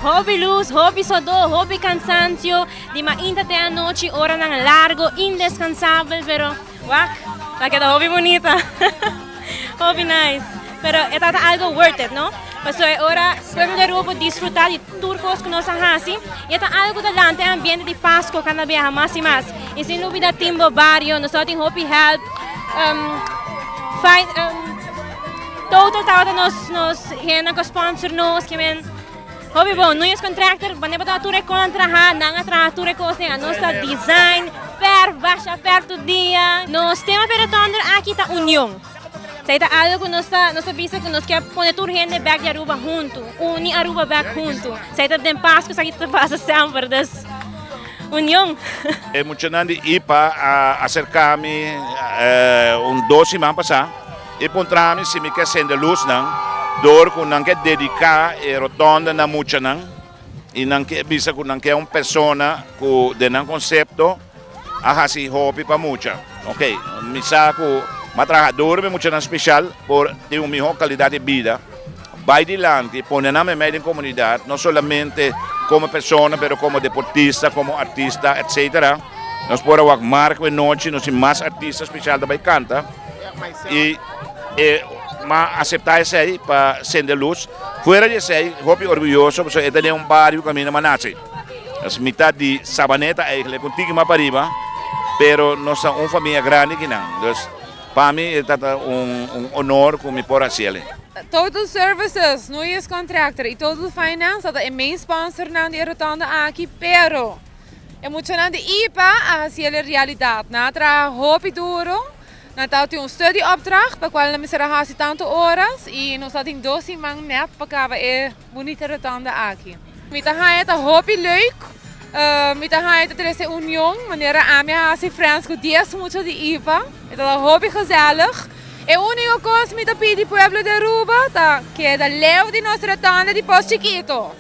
hobby luz, hobby sudor, hobby cansancio, de mainta até a noite, hora ng largo, indescansável, pero wak, la queda hobby bonita, hobby nice, pero é algo worth it, no? Mas agora, pueblo de Aruba disfrutar de turcos que nós hasi, e é algo delante, ambiente de Pasco, cada vez mais e mais. E sem dúvida, Timbo Barrio, nós temos Hopi Help, todo tawag nos hena ko sponsor nos kimen hobby bom nuyos contractor bane bata ture kontra ha nanga tra ture ko se nossa design fair baixa perto dia nos tema peretonder aqui tá união sai tá algo nossa visa que nos quer poner tur gente back de Aruba junto uni Aruba back junto sai tá tem Pasco sa kita passa sempre das união é muito nandi ipa acercar-me 12 semanas passar e pontrami se me quer acender luz não dor com não quer dedicar e rotonda na mucha não e não quer visa com não quer persona com de não conceito a hasi hobby para mucha ok me saco matrajador me mucha não especial por ter uma melhor qualidade de vida vai dilante poner na meio da comunidade não somente como persona pero como deportista como artista etc nós podemos marcar a noite nós temos mais artista especial também canta e aceitar isso aí para acender luz. Fora disso aí, eu orgulhoso, porque eu tenho barrio caminho Manassi. As metade de Sabaneta é contigo mais para riba, pero nós somos uma família grande que não. Então, para mim é honor que me por assim. Total Services, nu is contractor e Total Finance, dat é main sponsor na de rotunda aqui, pero é muito na de IPA a a realidade, na tra hopi duro. Nós temos studieopdracht, para qual nós será tanto horas e nós temos 12 maanden net para é bonita rotunda aqui. Met de het hobby leuk, met de het er is een union, wanneer a minha hasi friends com 10 muito de IVA, het is hobby gezellig. E única coisa met de pueblo de Aruba, que é da leu de nossa rotunda de Posto Chiquito.